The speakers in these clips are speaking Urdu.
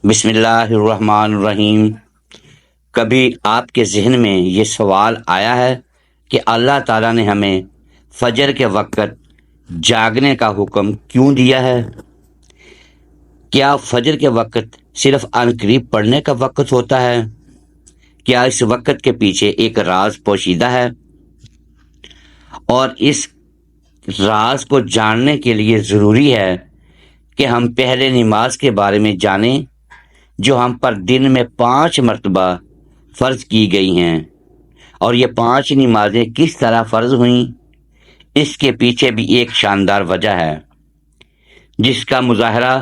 بسم اللہ الرحمن الرحیم۔ کبھی آپ کے ذہن میں یہ سوال آیا ہے کہ اللہ تعالیٰ نے ہمیں فجر کے وقت جاگنے کا حکم کیوں دیا ہے؟ کیا فجر کے وقت صرف عنقریب پڑھنے کا وقت ہوتا ہے؟ کیا اس وقت کے پیچھے ایک راز پوشیدہ ہے؟ اور اس راز کو جاننے کے لیے ضروری ہے کہ ہم پہلے نماز کے بارے میں جانیں جو ہم پر دن میں 5 مرتبہ فرض کی گئی ہیں، اور یہ 5 نمازیں کس طرح فرض ہوئیں۔ اس کے پیچھے بھی ایک شاندار وجہ ہے جس کا مظاہرہ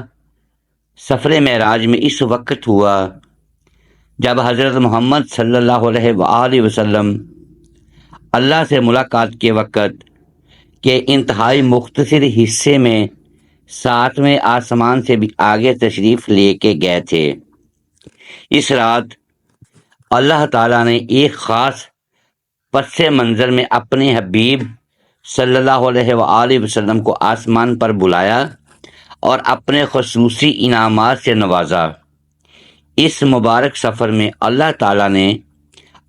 سفر معراج میں اس وقت ہوا جب حضرت محمد صلی اللہ علیہ وآلہ وسلم اللہ سے ملاقات کے وقت کے انتہائی مختصر حصے میں 7ویں آسمان سے بھی آگے تشریف لے کے گئے تھے۔ اس رات اللہ تعالیٰ نے ایک خاص پس منظر میں اپنے حبیب صلی اللہ علیہ وآلہ وسلم کو آسمان پر بلایا اور اپنے خصوصی انعامات سے نوازا۔ اس مبارک سفر میں اللہ تعالیٰ نے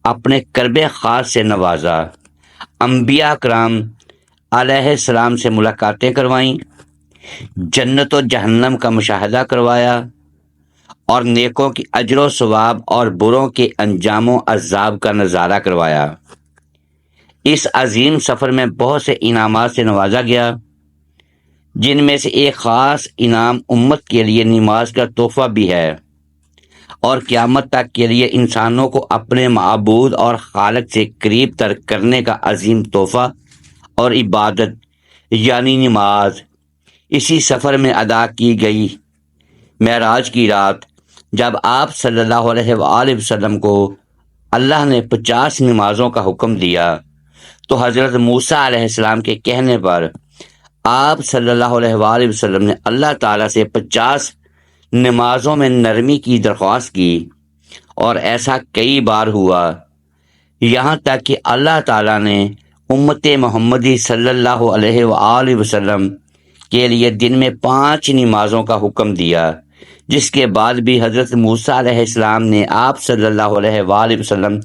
اپنے قرب خاص سے نوازا، انبیاء کرام علیہ السلام سے ملاقاتیں کروائیں، جنت و جہنم کا مشاہدہ کروایا، اور نیکوں کی اجر و ثواب اور بروں کے انجام و عذاب کا نظارہ کروایا۔ اس عظیم سفر میں بہت سے انعامات سے نوازا گیا، جن میں سے ایک خاص انعام امت کے لیے نماز کا تحفہ بھی ہے، اور قیامت تک کے لیے انسانوں کو اپنے معبود اور خالق سے قریب تر کرنے کا عظیم تحفہ اور عبادت یعنی نماز اسی سفر میں ادا کی گئی۔ معراج کی رات جب آپ صلی اللہ علیہ وآلہ وسلم کو اللہ نے 50 نمازوں کا حکم دیا تو حضرت موسیٰ علیہ السلام کے کہنے پر آپ صلی اللہ علیہ وآلہ وسلم نے اللہ تعالیٰ سے 50 نمازوں میں نرمی کی درخواست کی، اور ایسا کئی بار ہوا، یہاں تک کہ اللہ تعالیٰ نے امت محمدی صلی اللہ علیہ وآلہ وسلم کے لیے دن میں 5 نمازوں کا حکم دیا، جس کے بعد بھی حضرت موسیٰ علیہ السلام نے آپ صلی اللہ علیہ وآلہ وسلم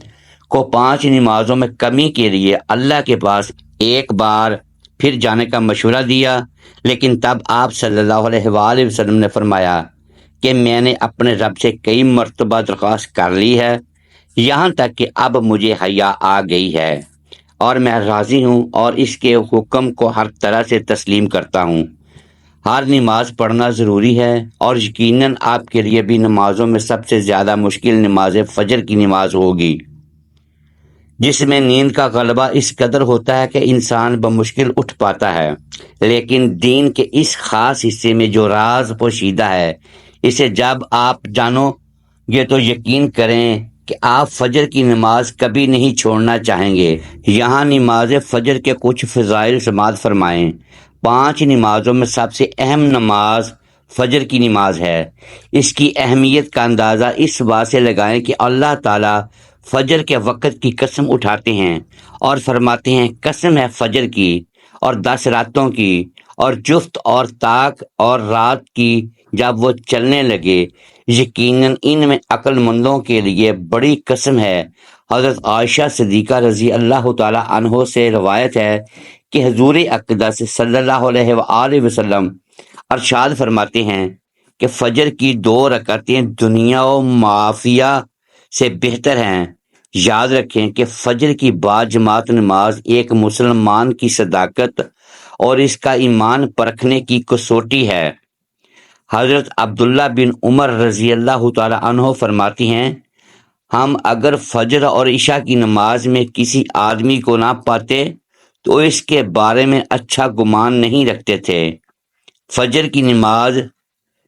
کو 5 نمازوں میں کمی کے لیے اللہ کے پاس ایک بار پھر جانے کا مشورہ دیا، لیکن تب آپ صلی اللہ علیہ وآلہ وسلم نے فرمایا کہ میں نے اپنے رب سے کئی مرتبہ درخواست کر لی ہے، یہاں تک کہ اب مجھے حیا آ گئی ہے، اور میں راضی ہوں اور اس کے حکم کو ہر طرح سے تسلیم کرتا ہوں۔ ہر نماز پڑھنا ضروری ہے، اور یقیناً آپ کے لیے بھی نمازوں میں سب سے زیادہ مشکل نماز فجر کی نماز ہوگی، جس میں نیند کا غلبہ اس قدر ہوتا ہے کہ انسان بمشکل اٹھ پاتا ہے، لیکن دین کے اس خاص حصے میں جو راز پوشیدہ ہے، اسے جب آپ جانو گے تو یقین کریں کہ آپ فجر کی نماز کبھی نہیں چھوڑنا چاہیں گے۔ یہاں نماز فجر کے کچھ فضائل سماعت فرمائیں۔ 5 نمازوں میں سب سے اہم نماز فجر کی نماز ہے۔ اس کی اہمیت کا اندازہ اس بات سے لگائیں کہ اللہ تعالیٰ فجر کے وقت کی قسم اٹھاتے ہیں اور فرماتے ہیں، قسم ہے فجر کی اور 10 راتوں کی اور جفت اور طاق اور رات کی جب وہ چلنے لگے، یقیناً ان میں عقل مندوں کے لیے بڑی قسم ہے۔ حضرت عائشہ صدیقہ رضی اللہ تعالیٰ عنہ سے روایت ہے کہ حضور اقدس صلی اللہ علیہ وآلہ وسلم ارشاد فرماتے ہیں کہ فجر کی 2 رکعتیں دنیا و معافیہ سے بہتر ہیں۔ یاد رکھیں کہ فجر کی باجماعت نماز ایک مسلمان کی صداقت اور اس کا ایمان پرکھنے کی کسوٹی ہے۔ حضرت عبداللہ بن عمر رضی اللہ تعالیٰ عنہ فرماتی ہیں، ہم اگر فجر اور عشاء کی نماز میں کسی آدمی کو نہ پاتے تو اس کے بارے میں اچھا گمان نہیں رکھتے تھے۔ فجر کی نماز،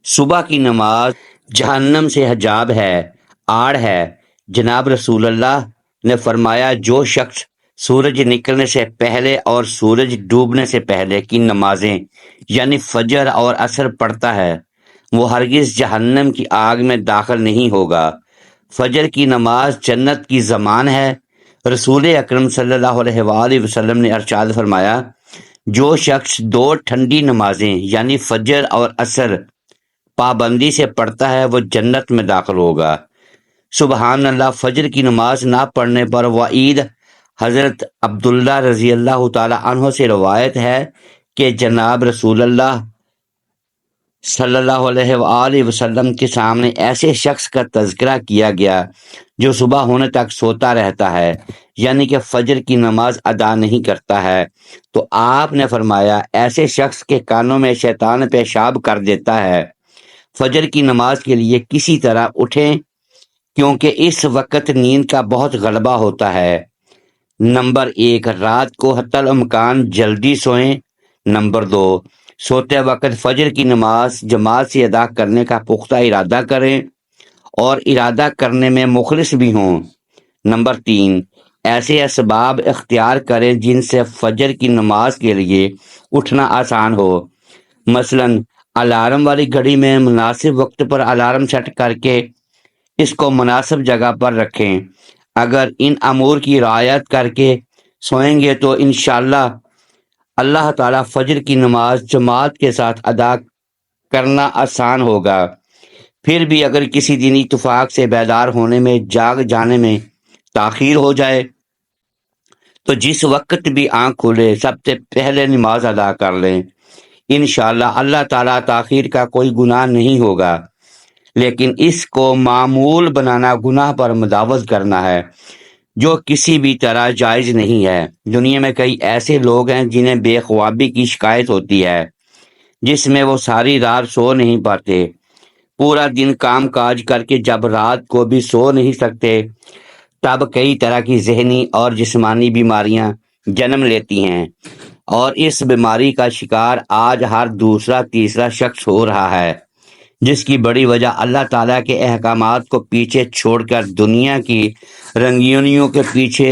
صبح کی نماز جہنم سے حجاب ہے، آڑ ہے۔ جناب رسول اللہ نے فرمایا، جو شخص سورج نکلنے سے پہلے اور سورج ڈوبنے سے پہلے کی نمازیں یعنی فجر اور عصر پڑھتا ہے، وہ ہرگز جہنم کی آگ میں داخل نہیں ہوگا۔ فجر کی نماز جنت کی ضمان ہے۔ رسول اکرم صلی اللہ علیہ وآلہ وسلم نے ارشاد فرمایا، جو شخص 2 ٹھنڈی نمازیں یعنی فجر اور عصر پابندی سے پڑھتا ہے وہ جنت میں داخل ہوگا۔ سبحان اللہ۔ فجر کی نماز نہ پڑھنے پر وعید حضرت عبداللہ رضی اللہ تعالی عنہ سے روایت ہے کہ جناب رسول اللہ صلی اللہ علیہ وآلہ وسلم کے سامنے ایسے شخص کا تذکرہ کیا گیا جو صبح ہونے تک سوتا رہتا ہے، یعنی کہ فجر کی نماز ادا نہیں کرتا ہے، تو آپ نے فرمایا ایسے شخص کے کانوں میں شیطان پیشاب کر دیتا ہے۔ فجر کی نماز کے لیے کسی طرح اٹھیں کیونکہ اس وقت نیند کا بہت غلبہ ہوتا ہے۔ نمبر 1، رات کو حتی الامکان جلدی سوئیں۔ نمبر 2، سوتے وقت فجر کی نماز جماعت سے ادا کرنے کا پختہ ارادہ کریں اور ارادہ کرنے میں مخلص بھی ہوں۔ نمبر 3، ایسے اسباب اختیار کریں جن سے فجر کی نماز کے لیے اٹھنا آسان ہو، مثلا الارم والی گھڑی میں مناسب وقت پر الارم سیٹ کر کے اس کو مناسب جگہ پر رکھیں۔ اگر ان امور کی رعایت کر کے سوئیں گے تو انشاءاللہ اللہ تعالیٰ فجر کی نماز جماعت کے ساتھ ادا کرنا آسان ہوگا۔ پھر بھی اگر کسی دن اتفاق سے بیدار ہونے میں جاگ جانے میں تاخیر ہو جائے تو جس وقت بھی آنکھ کھلے سب سے پہلے نماز ادا کر لیں۔ انشاءاللہ اللہ تعالیٰ تاخیر کا کوئی گناہ نہیں ہوگا، لیکن اس کو معمول بنانا گناہ پر مداوز کرنا ہے جو کسی بھی طرح جائز نہیں ہے۔ دنیا میں کئی ایسے لوگ ہیں جنہیں بے خوابی کی شکایت ہوتی ہے، جس میں وہ ساری رات سو نہیں پاتے، پورا دن کام کاج کر کے جب رات کو بھی سو نہیں سکتے تب کئی طرح کی ذہنی اور جسمانی بیماریاں جنم لیتی ہیں، اور اس بیماری کا شکار آج ہر دوسرا تیسرا شخص ہو رہا ہے، جس کی بڑی وجہ اللہ تعالیٰ کے احکامات کو پیچھے چھوڑ کر دنیا کی رنگینیوں کے پیچھے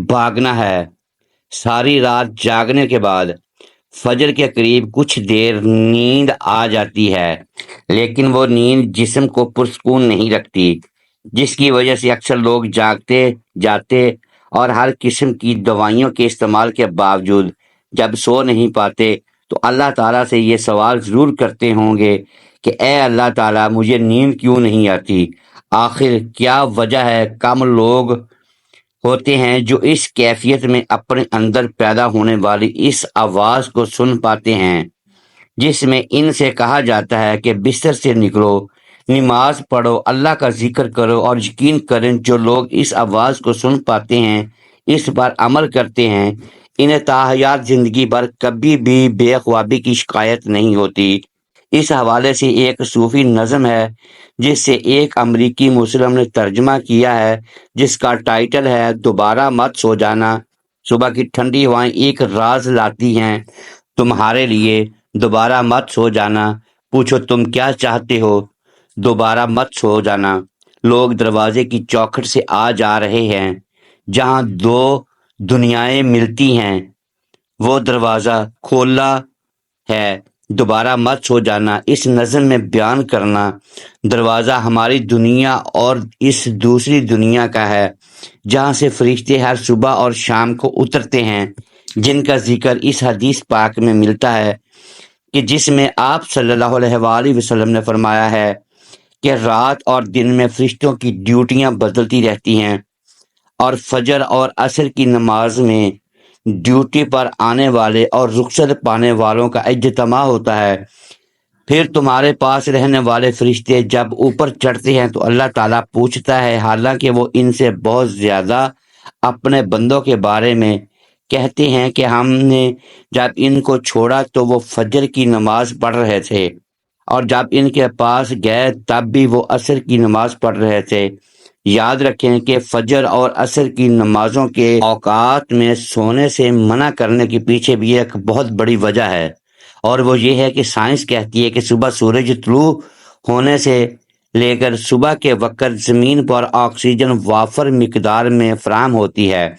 بھاگنا ہے۔ ساری رات جاگنے کے بعد فجر کے قریب کچھ دیر نیند آ جاتی ہے، لیکن وہ نیند جسم کو پرسکون نہیں رکھتی، جس کی وجہ سے اکثر لوگ جاگتے جاتے اور ہر قسم کی دوائیوں کے استعمال کے باوجود جب سو نہیں پاتے تو اللہ تعالیٰ سے یہ سوال ضرور کرتے ہوں گے کہ اے اللہ تعالیٰ مجھے نیند کیوں نہیں آتی؟ آخر کیا وجہ ہے؟ کم لوگ ہوتے ہیں جو اس کیفیت میں اپنے اندر پیدا ہونے والی اس آواز کو سن پاتے ہیں جس میں ان سے کہا جاتا ہے کہ بستر سے نکلو، نماز پڑھو، اللہ کا ذکر کرو، اور یقین کریں جو لوگ اس آواز کو سن پاتے ہیں، اس پر عمل کرتے ہیں، انہیں تاحیات زندگی پر کبھی بھی بے خوابی کی شکایت نہیں ہوتی۔ اس حوالے سے ایک صوفی نظم ہے جس سے ایک امریکی مسلم نے ترجمہ کیا ہے، جس کا ٹائٹل ہے دوبارہ مت سو جانا۔ صبح کی ٹھنڈی ہوائیں ایک راز لاتی ہیں تمہارے لیے، دوبارہ مت سو جانا، پوچھو تم کیا چاہتے ہو، دوبارہ مت سو جانا۔ لوگ دروازے کی چوکھٹ سے آ جا رہے ہیں، جہاں دو دنیائیں ملتی ہیں وہ دروازہ کھولا ہے، دوبارہ مت سو جانا۔ اس نظم میں بیان کرنا دروازہ ہماری دنیا اور اس دوسری دنیا کا ہے جہاں سے فرشتے ہر صبح اور شام کو اترتے ہیں، جن کا ذکر اس حدیث پاک میں ملتا ہے کہ جس میں آپ صلی اللہ علیہ وآلہ وسلم نے فرمایا ہے کہ رات اور دن میں فرشتوں کی ڈیوٹیاں بدلتی رہتی ہیں، اور فجر اور عصر کی نماز میں ڈیوٹی پر آنے والے اور رخصت پانے والوں کا اجتماع ہوتا ہے۔ پھر تمہارے پاس رہنے والے فرشتے جب اوپر چڑھتے ہیں تو اللہ تعالیٰ پوچھتا ہے، حالانکہ وہ ان سے بہت زیادہ اپنے بندوں کے بارے میں کہتے ہیں کہ ہم نے جب ان کو چھوڑا تو وہ فجر کی نماز پڑھ رہے تھے، اور جب ان کے پاس گئے تب بھی وہ عصر کی نماز پڑھ رہے تھے۔ یاد رکھیں کہ فجر اور عصر کی نمازوں کے اوقات میں سونے سے منع کرنے کے پیچھے بھی ایک بہت بڑی وجہ ہے، اور وہ یہ ہے کہ سائنس کہتی ہے کہ صبح سورج طلوع ہونے سے لے کر صبح کے وقت زمین پر آکسیجن وافر مقدار میں فراہم ہوتی ہے،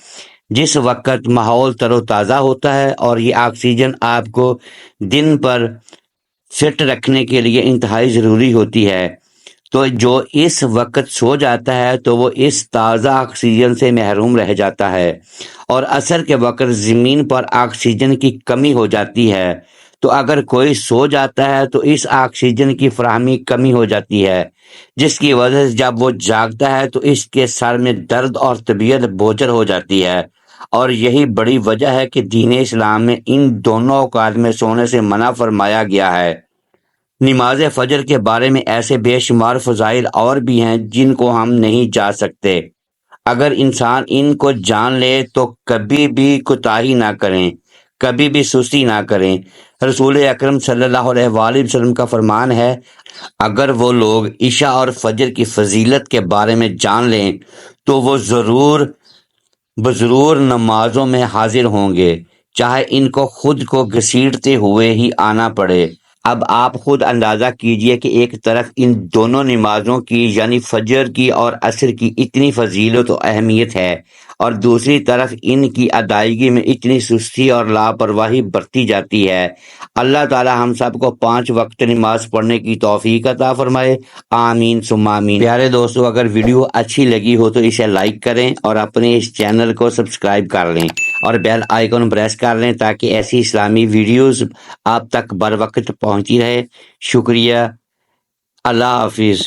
جس وقت ماحول تر و تازہ ہوتا ہے، اور یہ آکسیجن آپ کو دن پر فٹ رکھنے کے لیے انتہائی ضروری ہوتی ہے۔ تو جو اس وقت سو جاتا ہے تو وہ اس تازہ آکسیجن سے محروم رہ جاتا ہے، اور عصر کے وقت زمین پر آکسیجن کی کمی ہو جاتی ہے، تو اگر کوئی سو جاتا ہے تو اس آکسیجن کی فراہمی کمی ہو جاتی ہے، جس کی وجہ سے جب وہ جاگتا ہے تو اس کے سر میں درد اور طبیعت بوجھل ہو جاتی ہے۔ اور یہی بڑی وجہ ہے کہ دین اسلام میں ان دونوں اوقات میں سونے سے منع فرمایا گیا ہے۔ نماز فجر کے بارے میں ایسے بے شمار فضائل اور بھی ہیں جن کو ہم نہیں جا سکتے۔ اگر انسان ان کو جان لے تو کبھی بھی کوتاہی نہ کریں، کبھی بھی سستی نہ کریں۔ رسول اکرم صلی اللہ علیہ وآلہ وسلم کا فرمان ہے، اگر وہ لوگ عشاء اور فجر کی فضیلت کے بارے میں جان لیں تو وہ ضرور نمازوں میں حاضر ہوں گے، چاہے ان کو خود کو گھسیٹتے ہوئے ہی آنا پڑے۔ اب آپ خود اندازہ کیجئے کہ ایک طرف ان دونوں نمازوں کی یعنی فجر کی اور عصر کی اتنی فضیلت و اہمیت ہے، اور دوسری طرف ان کی ادائیگی میں اتنی سستی اور لاپرواہی برتی جاتی ہے۔ اللہ تعالی ہم سب کو 5 وقت نماز پڑھنے کی توفیق عطا فرمائے، آمین ثم آمین۔ پیارے دوستو، اگر ویڈیو اچھی لگی ہو تو اسے لائک کریں اور اپنے اس چینل کو سبسکرائب کر لیں اور بیل آئیکن پریس کر لیں تاکہ ایسی اسلامی ویڈیوز آپ تک بر وقت پہنچی رہے۔ شکریہ، اللہ حافظ۔